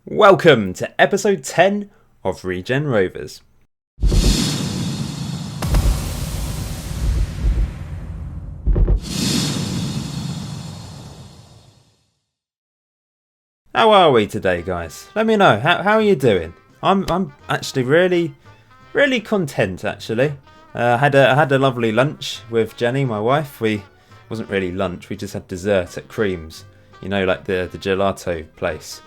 Welcome to episode 10 of Regen Rovers. How are we today, guys? Let me know. How are you doing? I'm actually really content. Actually, I had a lovely lunch with Jenny, my wife. We wasn't really lunch. We just had dessert at Creams. You know, like the gelato place.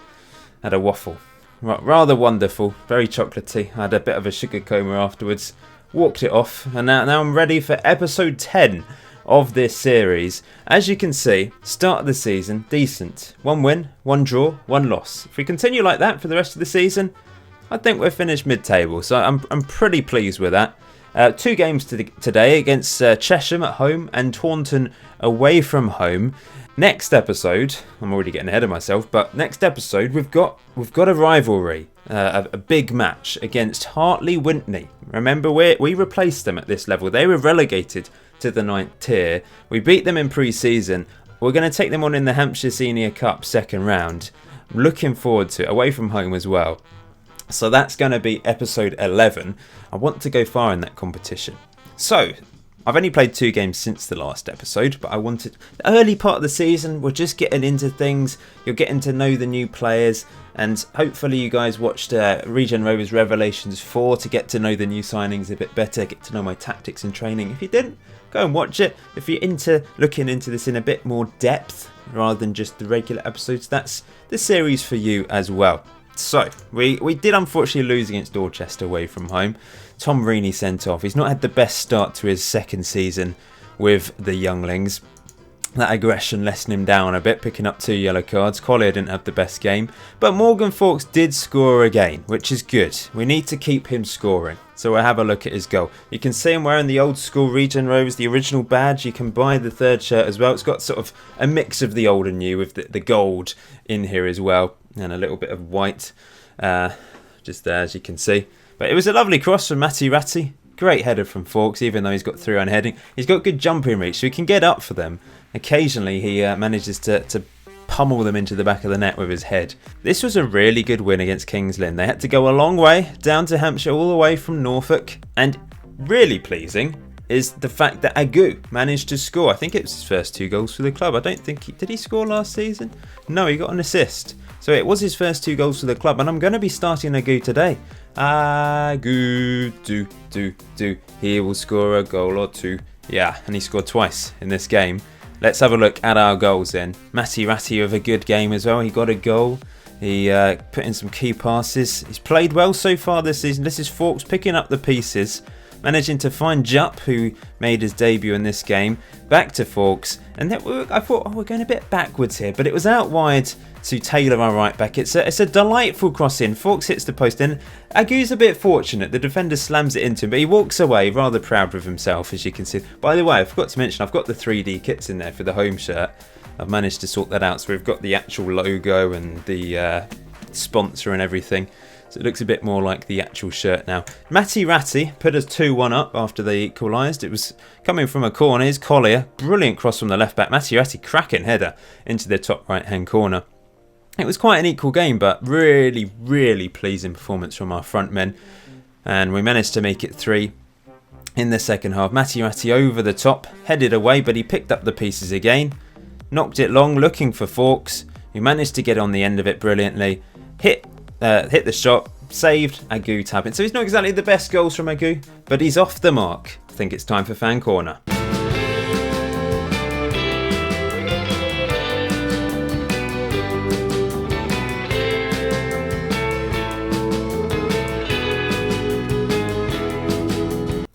Had a waffle. Rather wonderful. Very chocolatey. I had a bit of a sugar coma afterwards. Walked it off, and now I'm ready for episode 10 of this series. As you can see, start of the season, decent. 1 win, 1 draw, 1 loss. If we continue like that for the rest of the season, I think we're finished mid-table. So I'm pretty pleased with that. 2 games today against Chesham at home and Taunton away from home. Next episode, I'm already getting ahead of myself, but next episode we've got a rivalry, a big match against Hartley Wintney. Remember, we replaced them at this level. They were relegated to the 9th tier. We beat them in pre-season. We're going to take them on in the Hampshire Senior Cup second round. I'm looking forward to it, away from home as well. So that's going to be episode 11. I want to go far in that competition. So, I've only played 2 games since the last episode, but I wanted the early part of the season. We're just getting into things. You're getting to know the new players, and hopefully you guys watched Regen Rovers Revelations 4 to get to know the new signings a bit better, get to know my tactics and training. If you didn't, go and watch it. If you're into looking into this in a bit more depth rather than just the regular episodes, that's the series for you as well. So, we did unfortunately lose against Dorchester away from home. Tom Reaney sent off. He's not had the best start to his second season with the younglings. That aggression letting him down a bit, picking up 2 yellow cards. Collier didn't have the best game. But Morgan Fawkes did score again, which is good. We need to keep him scoring. So we'll have a look at his goal. You can see him wearing the old school Regen Rovers, the original badge. You can buy the 3rd shirt as well. It's got sort of a mix of the old and new with the gold in here as well. And a little bit of white just there, as you can see. But it was a lovely cross from Matty Ratty. Great header from Fawkes, even though he's got 3 on heading. He's got good jumping reach, so he can get up for them. Occasionally, he manages to pummel them into the back of the net with his head. This was a really good win against Kings Lynn. They had to go a long way, down to Hampshire, all the way from Norfolk. And really pleasing is the fact that Agu managed to score. I think it was his first 2 goals for the club. I don't think did he score last season? No, he got an assist. So it was his first 2 goals for the club, and I'm going to be starting Agu today. Agu, do. He will score a goal or 2. Yeah, and he scored twice in this game. Let's have a look at our goals then. Matty Ratty with a good game as well. He got a goal. He put in some key passes. He's played well so far this season. This is Fawkes picking up the pieces, managing to find Jupp, who made his debut in this game. Back to Fawkes, and then I thought, we're going a bit backwards here, but it was out wide to Taylor, our right back. It's a delightful cross in. Fawkes hits the post in. Agu's a bit fortunate. The defender slams it into him, but he walks away rather proud of himself, as you can see. By the way, I forgot to mention, I've got the 3D kits in there for the home shirt. I've managed to sort that out, so we've got the actual logo and the sponsor and everything. So it looks a bit more like the actual shirt now. Matty Ratty put us 2-1 up after they equalised. It was coming from a corner. Here's Collier. Brilliant cross from the left back. Matty Ratty, cracking header into the top right hand corner. It was quite an equal game, but really pleasing performance from our front men. And we managed to make it 3 in the second half. Matty Ratty over the top, headed away, but he picked up the pieces again. Knocked it long, looking for Fawkes, who managed to get on the end of it brilliantly. Hit the shot, saved, Agu tapping. So he's not exactly the best goals from Agu, but he's off the mark. I think it's time for Fan Corner.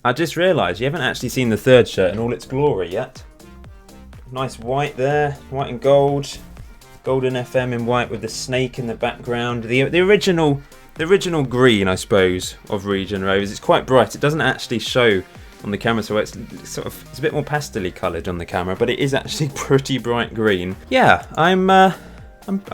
I just realised you haven't actually seen the 3rd shirt in all its glory yet. Nice white there, white and gold. Golden FM in white with the snake in the background. The original green, I suppose, of Regen Rovers. It's quite bright. It doesn't actually show on the camera, so it's a bit more pastel-y coloured on the camera, but it is actually pretty bright green. Yeah, I'm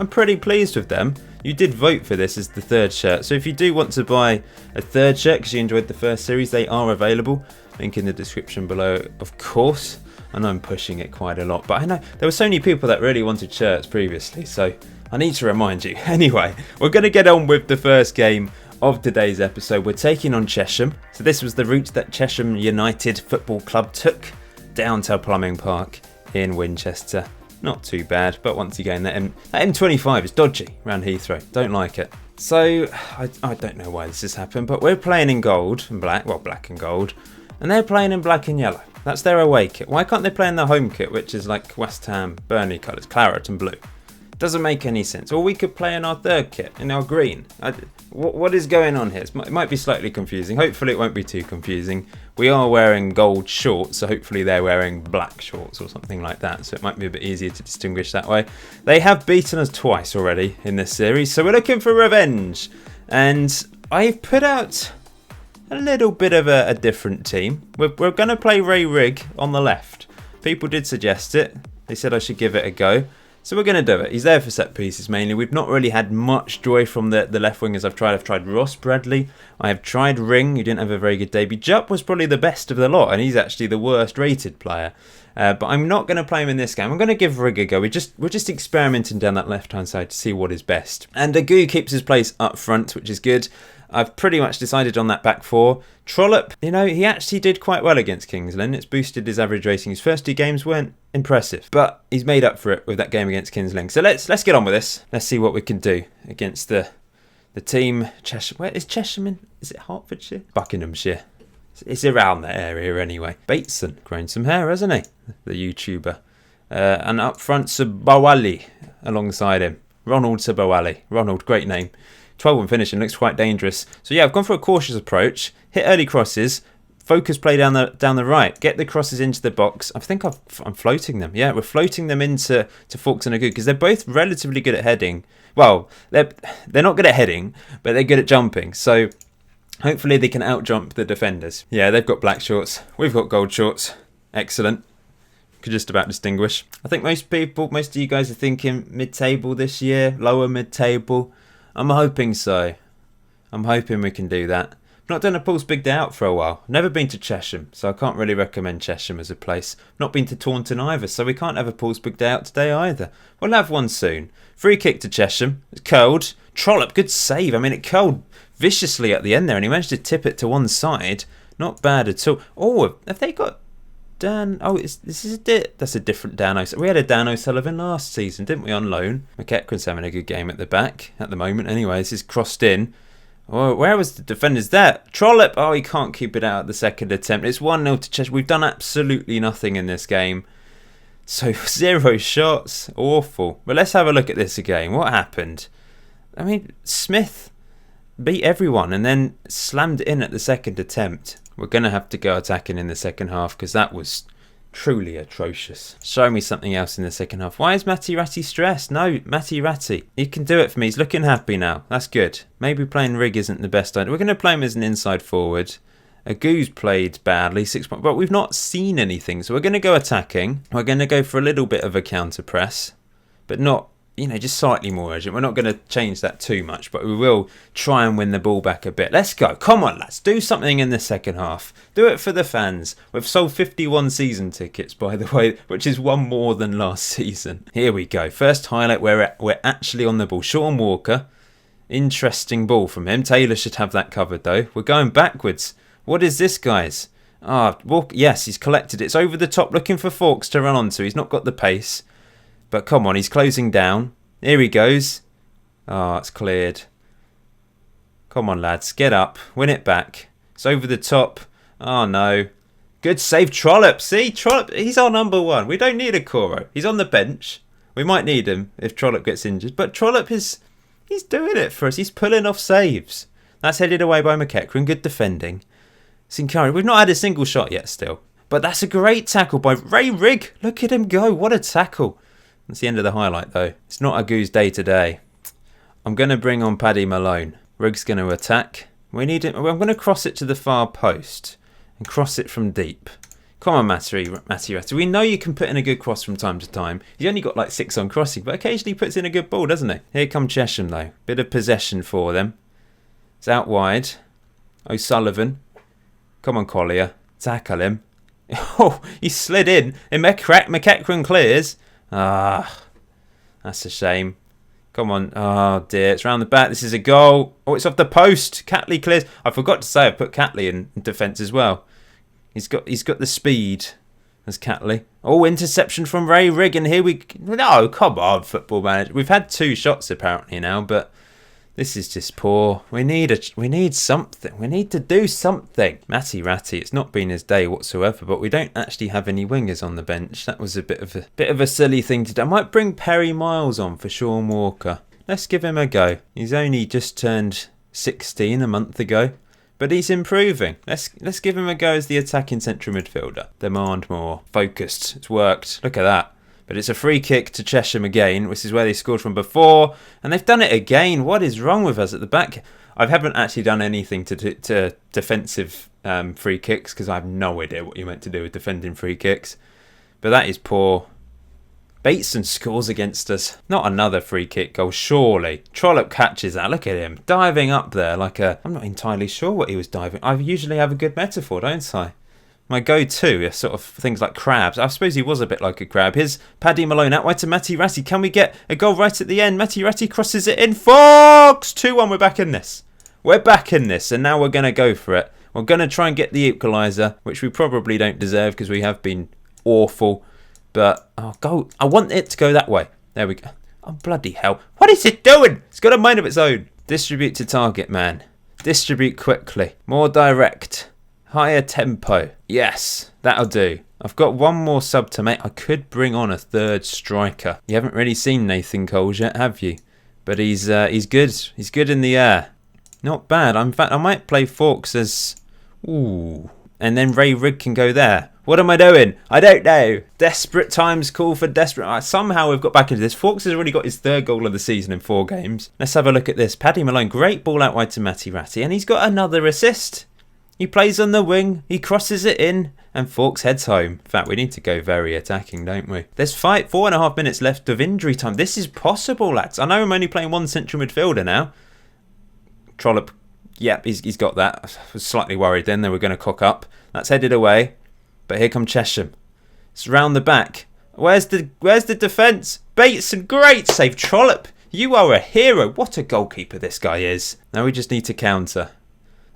pretty pleased with them. You did vote for this as the 3rd shirt, so if you do want to buy a 3rd shirt because you enjoyed the first series, they are available. Link in the description below, of course. I know I'm pushing it quite a lot, but I know there were so many people that really wanted shirts previously, so I need to remind you. Anyway, we're going to get on with the first game of today's episode. We're taking on Chesham. So this was the route that Chesham United Football Club took down to Plumbing Park in Winchester. Not too bad, but once again, that M25 is dodgy around Heathrow. Don't like it. So, I don't know why this has happened, but we're playing in gold and black, well, black and gold, and they're playing in black and yellow. That's their away kit. Why can't they play in their home kit, which is like West Ham, Burnley colours, claret and blue? Doesn't make any sense. Or we could play in our third kit, in our green. What is going on here? It might be slightly confusing. Hopefully it won't be too confusing. We are wearing gold shorts, so hopefully they're wearing black shorts or something like that. So it might be a bit easier to distinguish that way. They have beaten us twice already in this series, so we're looking for revenge. And I've put out a little bit of a different team. We're going to play Ray Rigg on the left. People did suggest it. They said I should give it a go. So we're going to do it. He's there for set pieces mainly. We've not really had much joy from the left wingers I've tried. I've tried Ross Bradley. I have tried Ring, who didn't have a very good debut. Jupp was probably the best of the lot, and he's actually the worst rated player. But I'm not going to play him in this game. I'm going to give Rigg a go. We're just experimenting down that left-hand side to see what is best. And Agu keeps his place up front, which is good. I've pretty much decided on that back four. Trollope, he actually did quite well against Kings Lynn. It's boosted his average rating. His first 2 games weren't impressive, but he's made up for it with that game against Kings Lynn. So let's get on with this. Let's see what we can do against the team. Chesham. Where is Chesham in? Is it Hertfordshire? Buckinghamshire. It's around that area anyway. Bateson, grown some hair, hasn't he? The YouTuber. And up front, Sabawali alongside him. Ronald Sabawali. Ronald, great name. 12 and finishing, looks quite dangerous. So yeah, I've gone for a cautious approach. Hit early crosses. Focus play down the right. Get the crosses into the box. I think I'm floating them. Yeah, we're floating them into Fawkes and Agu because they're both relatively good at heading. Well, they're not good at heading, but they're good at jumping. So hopefully they can out-jump the defenders. Yeah, they've got black shorts. We've got gold shorts. Excellent. Could just about distinguish. I think most of you guys are thinking mid-table this year, lower mid-table. I'm hoping so. I'm hoping we can do that. I've not done a Paul's Big Day Out for a while. I've never been to Chesham, so I can't really recommend Chesham as a place. I've not been to Taunton either, so we can't have a Paul's Big Day Out today either. We'll have one soon. Free kick to Chesham. It's curled. Trollope, good save. I mean, it curled viciously at the end there, and he managed to tip it to one side. Not bad at all. Oh, have they got Dan? Oh, that's a different Dan O'Sullivan. We had a Dan O'Sullivan last season, didn't we, on loan? McEachran's having a good game at the back at the moment. Anyway, this is crossed in. Oh, where was the defenders there? Trollope. Oh, he can't keep it out at the second attempt. It's 1-0 to Cheshire. We've done absolutely nothing in this game. So 0 shots. Awful. But let's have a look at this again. What happened? I mean, Smith beat everyone and then slammed it in at the second attempt. We're going to have to go attacking in the second half because that was truly atrocious. Show me something else in the second half. Why is Matti Ratti stressed? No, Matti Ratti. He can do it for me. He's looking happy now. That's good. Maybe playing Rigg isn't the best idea. We're going to play him as an inside forward. Agu's played badly, 6 points, but we've not seen anything. So we're going to go attacking. We're going to go for a little bit of a counter press, but not, just slightly more urgent. We're not going to change that too much, but we will try and win the ball back a bit. Let's go. Come on, lads. Do something in the second half. Do it for the fans. We've sold 51 season tickets, by the way, which is one more than last season. Here we go. First highlight where we're actually on the ball. Sean Walker. Interesting ball from him. Taylor should have that covered, though. We're going backwards. What is this, guys? Walker. Yes, he's collected it. It's over the top, looking for Fawkes to run onto. He's not got the pace. But come on, he's closing down. Here he goes. It's cleared. Come on, lads. Get up. Win it back. It's over the top. Oh, no. Good save, Trollope. See, Trollope, he's our number one. We don't need a Coro. He's on the bench. We might need him if Trollope gets injured. But Trollope he's doing it for us. He's pulling off saves. That's headed away by McEachran. Good defending. Sincari, we've not had a single shot yet still. But that's a great tackle by Ray Rigg. Look at him go. What a tackle. That's the end of the highlight, though. It's not Agu's day today. I'm going to bring on Paddy Malone. Rigg's going to attack. We need it. I'm going to cross it to the far post and cross it from deep. Come on, Matti Ratti. We know you can put in a good cross from time to time. He's only got like 6 on crossing, but occasionally he puts in a good ball, doesn't he? Here come Chesham, though. Bit of possession for them. It's out wide. O'Sullivan. Come on, Collier. Tackle him. Oh, he slid in. And McEachran clears. That's a shame. Come on. Oh, dear. It's round the back. This is a goal. Oh, it's off the post. Catley clears. I forgot to say I put Catley in defence as well. He's got the speed as Catley. Oh, interception from Ray Rigg. And here we... No, come on, Football Manager. We've had 2 shots apparently now, but... This is just poor. We need something. We need to do something. Matty Ratty, it's not been his day whatsoever, but we don't actually have any wingers on the bench. That was a bit of a silly thing to do. I might bring Perry Miles on for Sean Walker. Let's give him a go. He's only just turned 16 a month ago, but he's improving. Let's give him a go as the attacking central midfielder. Demand more. Focused. It's worked. Look at that. But it's a free kick to Chesham again, which is where they scored from before. And they've done it again. What is wrong with us at the back? I haven't actually done anything to defensive free kicks because I have no idea what you're meant to do with defending free kicks. But that is poor. Bateson scores against us. Not another free kick goal, surely. Trollope catches that. Look at him. Diving up there like a... I'm not entirely sure what he was diving. I usually have a good metaphor, don't I? My go-to are sort of things like crabs. I suppose he was a bit like a crab. Here's Paddy Malone out wide to Matty Ratty. Can we get a goal right at the end? Matty Ratty crosses it in. Fox! 2-1. We're back in this. We're back in this, and now we're going to go for it. We're going to try and get the equaliser, which we probably don't deserve because we have been awful. But, go. I want it to go that way. There we go. Oh, bloody hell. What is it doing? It's got a mind of its own. Distribute to target, man. Distribute quickly. More direct. Higher tempo. Yes, that'll do. I've got one more sub to make. I could bring on a third striker. You haven't really seen Nathan Coles yet, have you? But he's good. He's good in the air. Not bad. In fact, I might play Fawkes as... Ooh. And then Ray Rigg can go there. What am I doing? I don't know. Desperate times call for desperate... Somehow we've got back into this. Fawkes has already got his 3rd goal of the season in 4 games. Let's have a look at this. Paddy Malone, great ball out wide to Matty Ratty. And he's got another assist. He plays on the wing, he crosses it in, and Fawkes heads home. In fact, we need to go very attacking, don't we? There's 4.5 minutes left of injury time. This is possible, lads. I know I'm only playing one central midfielder now. Trollope, yep, he's got that. I was slightly worried then they were going to cock up. That's headed away. But here come Chesham. It's round the back. Where's the defence? Bateson, great save. Trollope, you are a hero. What a goalkeeper this guy is. Now we just need to counter.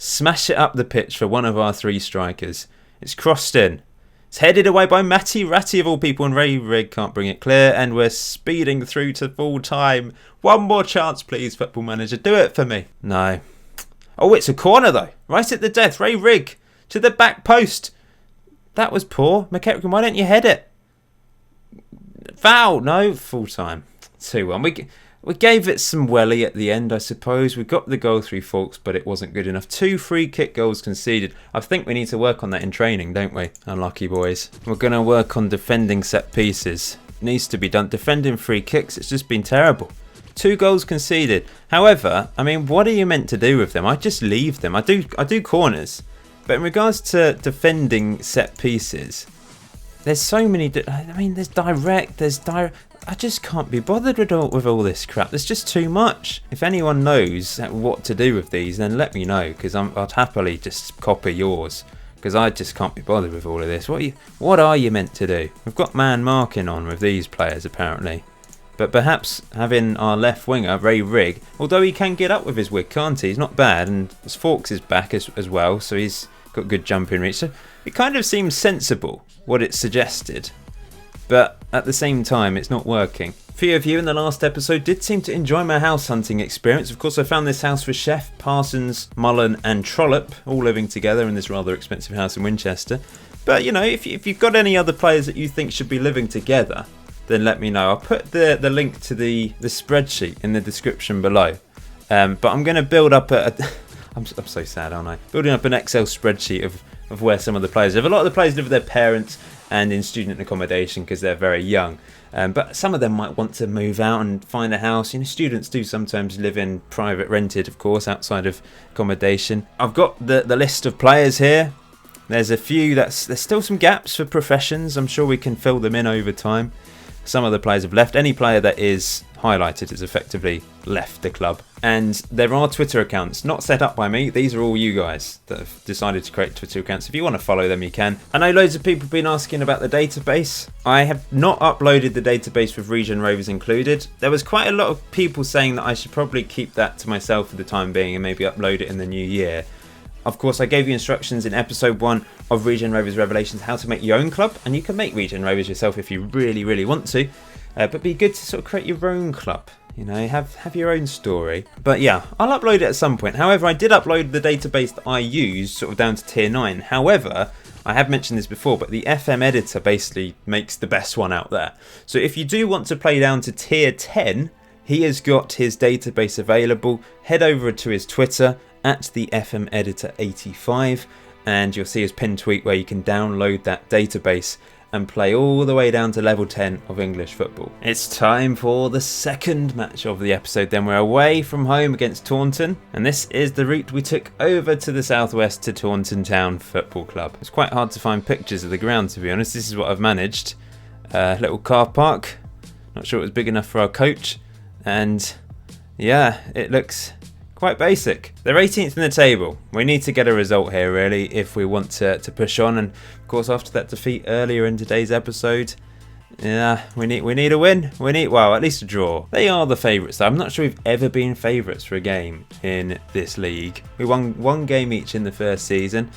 Smash it up the pitch for one of our 3 strikers. It's crossed in. It's headed away by Matty Ratty of all people, and Ray Rigg can't bring it clear, and we're speeding through to full time. One more chance, please, Football Manager. Do it for me. No. Oh, it's a corner, though. Right at the death. Ray Rigg to the back post. That was poor. McKechran, why don't you head it? Foul. No, full time. 2-1. We gave it some welly at the end, I suppose. We got the goal through Fawkes, but it wasn't good enough. 2 free kick goals conceded. I think we need to work on that in training, don't we? Unlucky boys. We're going to work on defending set pieces. It needs to be done. Defending free kicks, it's just been terrible. 2 goals conceded. However, I mean, what are you meant to do with them? I just leave them. I do corners. But in regards to defending set pieces, there's so many... there's direct, I just can't be bothered with all this crap. There's just too much. If anyone knows what to do with these, then let me know, because I'd happily just copy yours, because I just can't be bothered with all of this. What are you meant to do? We've got man marking on with these players apparently, but perhaps having our left winger Ray Rigg, although he can get up with his wig, can't he? He's not bad, and Fawkes is back as well, so he's got good jumping reach. So it kind of seems sensible what it suggested. But at the same time, it's not working. A few of you in the last episode did seem to enjoy my house hunting experience. Of course, I found this house for Chef, Parsons, Mullen and Trollope, all living together in this rather expensive house in Winchester. But, you know, if you've got any other players that you think should be living together, then let me know. I'll put the link to the spreadsheet in the description below. But I'm going to build up I'm so sad, aren't I? Building up an Excel spreadsheet of where some of the players live. A lot of the players live with their parents and in student accommodation because they're very young. But some of them might want to move out and find a house. You know, students do sometimes live in private rented, of course, outside of accommodation. I've got the list of players here. There's a few there's still some gaps for professions. I'm sure we can fill them in over time. Some of the players have left. Any player that is highlighted has effectively left the club. And there are Twitter accounts not set up by me. These are all you guys that have decided to create Twitter accounts. If you want to follow them, you can. I know loads of people have been asking about the database. I have not uploaded the database with Regen Rovers included. There was quite a lot of people saying that I should probably keep that to myself for the time being and maybe upload it in the new year. Of course, I gave you instructions in episode 1 of Regen Rovers Revelations how to make your own club, and you can make Regen Rovers yourself if you really, really want to. But be good to sort of create your own club. You know, have your own story. But yeah, I'll upload it at some point. However, I did upload the database that I use sort of down to tier 9. However, I have mentioned this before, but the FM editor basically makes the best one out there. So if you do want to play down to tier 10, he has got his database available. Head over to his Twitter at the FM editor 85, and you'll see his pinned tweet where you can download that database and play all the way down to level 10 of English football. It's time for the second match of the episode. Then we're away from home against Taunton, and this is the route we took over to the southwest to Taunton Town Football Club. It's quite hard to find pictures of the ground, to be honest. This is what I've managed. Little car park. Not sure it was big enough for our coach, and yeah, it looks quite basic. They're 18th in the table. We need to get a result here, really, if we want to push on. And of course, after that defeat earlier in today's episode, yeah, we need a win. Well, at least a draw. They are the favourites, though. I'm not sure we've ever been favourites for a game in this league. We won one game each in the first season.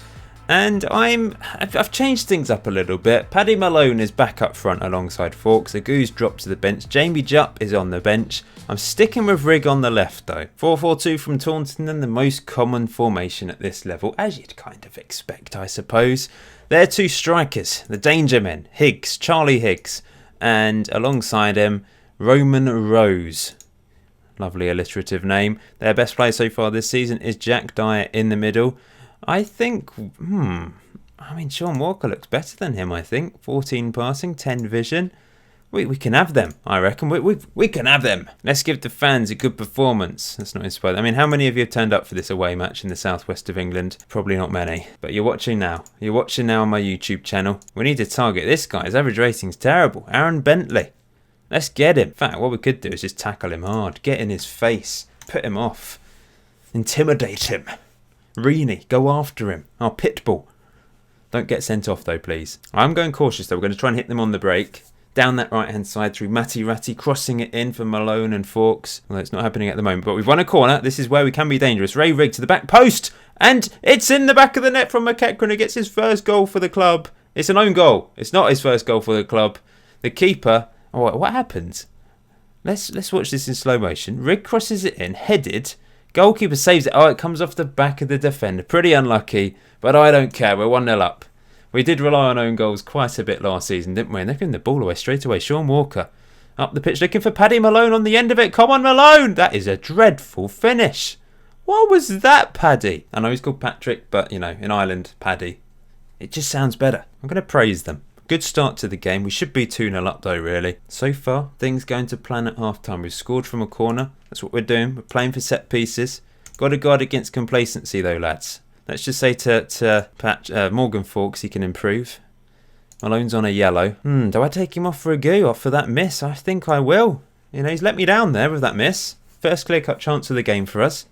And I've changed things up a little bit. Paddy Malone is back up front alongside Fawkes. Agou's dropped to the bench. Jamie Jupp is on the bench. I'm sticking with Rigg on the left though. 4-4-2 from Taunton, and the most common formation at this level, as you'd kind of expect, I suppose. They're two strikers, the danger men, Higgs, Charlie Higgs, and alongside him, Roman Rose. Lovely alliterative name. Their best player so far this season is Jack Dyer in the middle. I think, Sean Walker looks better than him, I think. 14 passing, 10 vision. We can have them, I reckon. We can have them. Let's give the fans a good performance. That's not inspired. I mean, how many of you have turned up for this away match in the southwest of England? Probably not many. But you're watching now. You're watching now on my YouTube channel. We need to target this guy. His average rating's terrible. Aaron Bentley. Let's get him. In fact, what we could do is just tackle him hard. Get in his face. Put him off. Intimidate him. Reenie, go after him. Our pitbull. Don't get sent off though, please. I'm going cautious though. We're going to try and hit them on the break. Down that right hand side through Matty Ratty, crossing it in for Malone and Fawkes. Well, it's not happening at the moment, but we've won a corner. This is where we can be dangerous. Ray Rigg to the back post, and it's in the back of the net from McEachran, who gets his first goal for the club. It's an own goal. It's not his first goal for the club. The keeper. Oh, what happens? Let's watch this in slow motion. Rigg crosses it in, headed. Goalkeeper saves it. Oh, it comes off the back of the defender. Pretty unlucky, but I don't care. We're 1-0 up. We did rely on own goals quite a bit last season, didn't we? And they're giving the ball away straight away. Sean Walker up the pitch looking for Paddy Malone on the end of it. Come on, Malone. That is a dreadful finish. What was that, Paddy? I know he's called Patrick, but, you know, in Ireland, Paddy. It just sounds better. I'm going to praise them. Good start to the game. We should be 2-0 up though, really. So far, things going to plan at half-time. We've scored from a corner. That's what we're doing. We're playing for set pieces. Got to guard against complacency though, lads. Let's just say to Morgan Fawkes he can improve. Malone's on a yellow. Do I take him off for Agou? Off for that miss? I think I will. You know, he's let me down there with that miss. First clear-cut chance of the game for us.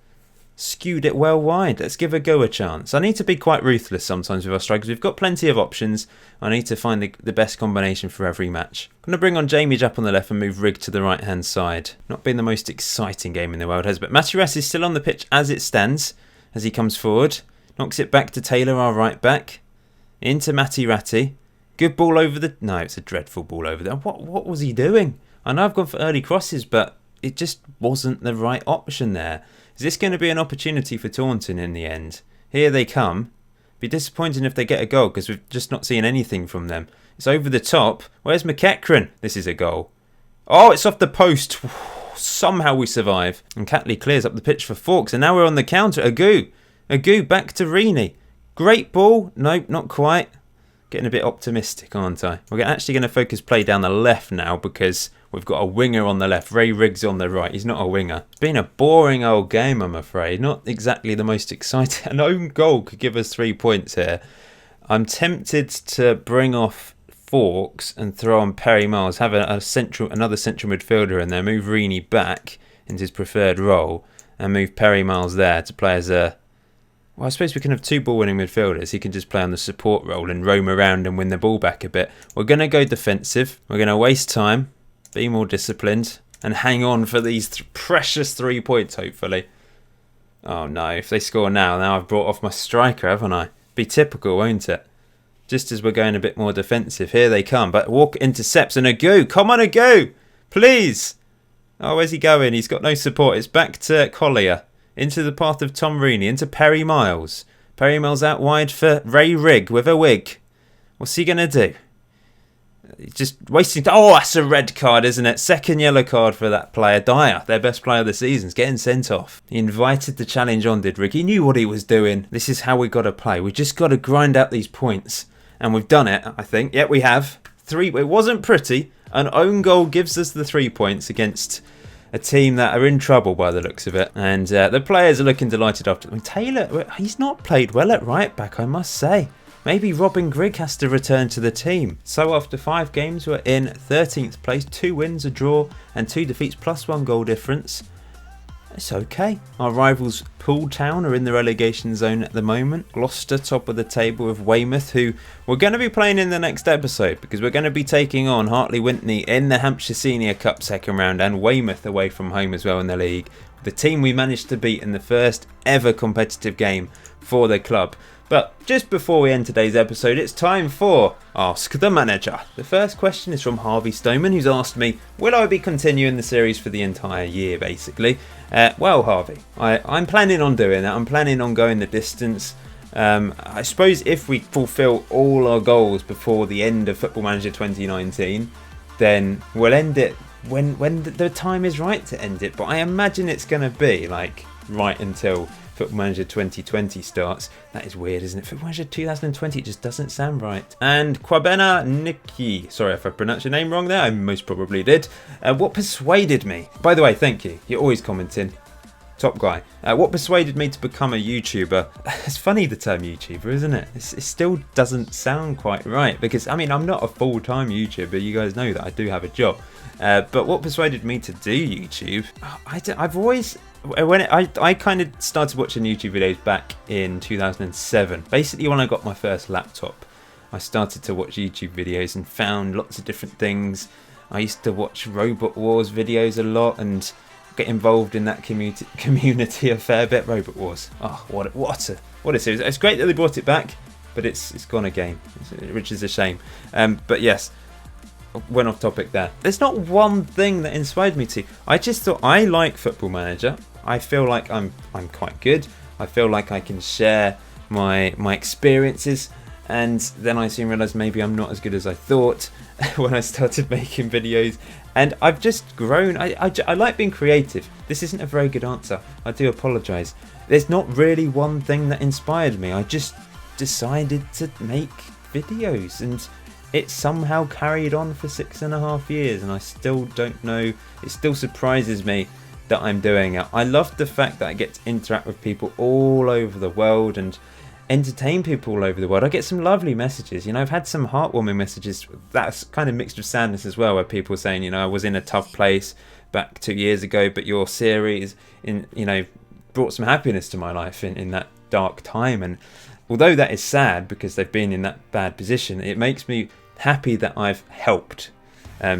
Skewed it well wide. Let's give Agou a chance. I need to be quite ruthless sometimes with our strikers. We've got plenty of options. I need to find the best combination for every match. I'm going to bring on Jamie Jupp on the left and move Rigg to the right-hand side. Not been the most exciting game in the world, has, but Maturas is still on the pitch as it stands. As he comes forward. Knocks it back to Taylor, our right back. Into Matty Ratty. Good ball over the... No, it's a dreadful ball over there. What was he doing? I know I've gone for early crosses, but it just wasn't the right option there. Is this going to be an opportunity for Taunton in the end? Here they come. Be disappointing if they get a goal because we've just not seen anything from them. It's over the top. Where's McEachran? This is a goal. Oh, it's off the post. Somehow we survive. And Catley clears up the pitch for Fawkes. And now we're on the counter. Agou back to Reenie. Great ball. Nope, not quite. Getting a bit optimistic, aren't I? We're actually going to focus play down the left now because we've got a winger on the left. Ray Riggs on the right. He's not a winger. It's been a boring old game, I'm afraid. Not exactly the most exciting. An own goal could give us 3 points here. I'm tempted to bring off Forks and throw on Perry Miles, have another central midfielder in there, move Reaney back into his preferred role, and move Perry Miles there to play as a... Well, I suppose we can have 2 ball-winning midfielders. He can just play on the support role and roam around and win the ball back a bit. We're going to go defensive. We're going to waste time, be more disciplined, and hang on for these precious 3 points, hopefully. Oh, no. If they score now I've brought off my striker, haven't I? Be typical, won't it? Just as we're going a bit more defensive. Here they come. But Walker intercepts and Agu. Come on, Agu! Please! Oh, where's he going? He's got no support. It's back to Collier. Into the path of Tom Reaney, into Perry Miles. Perry Miles out wide for Ray Rigg with a wig. What's he going to do? He's just wasting... Oh, that's a red card, isn't it? Second yellow card for that player. Dyer, their best player of the season, is getting sent off. He invited the challenge on, did Rigg. He knew what he was doing. This is how we got to play. We just got to grind out these points. And we've done it, I think. Yep, we have. 3. It wasn't pretty. An own goal gives us the 3 points against... a team that are in trouble by the looks of it. And the players are looking delighted after... I mean, Taylor, he's not played well at right back, I must say. Maybe Robin Grigg has to return to the team. So after 5 games, we're in 13th place. 2 wins, a draw, and 2 defeats, plus 1 goal difference. It's okay. Our rivals Poole Town are in the relegation zone at the moment. Gloucester top of the table with Weymouth, who we're going to be playing in the next episode because we're going to be taking on Hartley Wintney in the Hampshire Senior Cup second round and Weymouth away from home as well in the league. The team we managed to beat in the first ever competitive game for the club. But just before we end today's episode, it's time for Ask the Manager. The first question is from Harvey Stoneman, who's asked me, will I be continuing the series for the entire year, basically? Well, Harvey, I'm planning on doing that. I'm planning on going the distance. I suppose if we fulfil all our goals before the end of Football Manager 2019, then we'll end it when the time is right to end it. But I imagine it's going to be like right until Football Manager 2020 starts. That is weird, isn't it? Football Manager 2020 just doesn't sound right. And Kwabena Nikki, sorry if I pronounced your name wrong there, I most probably did. What persuaded me? By the way, thank you. You're always commenting. Top guy. What persuaded me to become a YouTuber? It's funny the term YouTuber, isn't it? It still doesn't sound quite right because, I mean, I'm not a full-time YouTuber. You guys know that I do have a job. But what persuaded me to do YouTube? I've always... I kind of started watching YouTube videos back in 2007. Basically when I got my first laptop, I started to watch YouTube videos and found lots of different things. I used to watch Robot Wars videos a lot and get involved in that community a fair bit. Robot Wars. Oh, what a series. It's great that they brought it back, but it's gone again, which is a shame. But yes, went off topic there. There's not one thing that inspired me to. I just thought I like Football Manager. I feel like I'm quite good. I feel like I can share my experiences, and then I soon realised maybe I'm not as good as I thought when I started making videos. And I've just grown. I like being creative. This isn't a very good answer. I do apologise. There's not really one thing that inspired me. I just decided to make videos, and it somehow carried on for 6.5 years, and I still don't know. It still surprises me that I'm doing it. I love the fact that I get to interact with people all over the world and entertain people all over the world. I get some lovely messages. You know, I've had some heartwarming messages that's kind of mixed with sadness as well, where people are saying, you know, I was in a tough place back 2 years ago, but your series brought some happiness to my life in that dark time. And although that is sad because they've been in that bad position, it makes me happy that I've helped.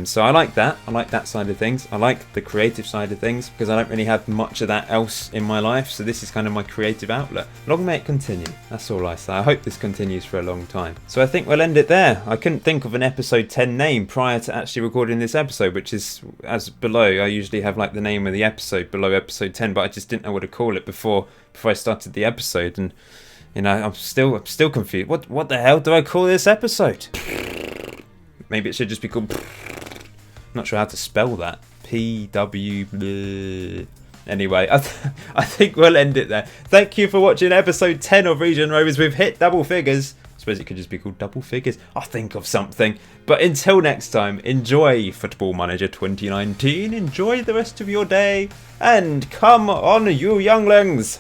So I like that. I like that side of things. I like the creative side of things because I don't really have much of that else in my life. So this is kind of my creative outlet. Long may it continue. That's all I say. I hope this continues for a long time. So I think we'll end it there. I couldn't think of an episode 10 name prior to actually recording this episode, which is as below. I usually have like the name of the episode below episode 10, but I just didn't know what to call it before I started the episode. And you know, I'm still confused. What the hell do I call this episode? Maybe it should just be called... I'm not sure how to spell that. PW... Anyway, I think we'll end it there. Thank you for watching episode 10 of Region Rovers. We've hit double figures. I suppose it could just be called double figures. I'll think of something. But until next time, enjoy Football Manager 2019. Enjoy the rest of your day. And come on, you younglings.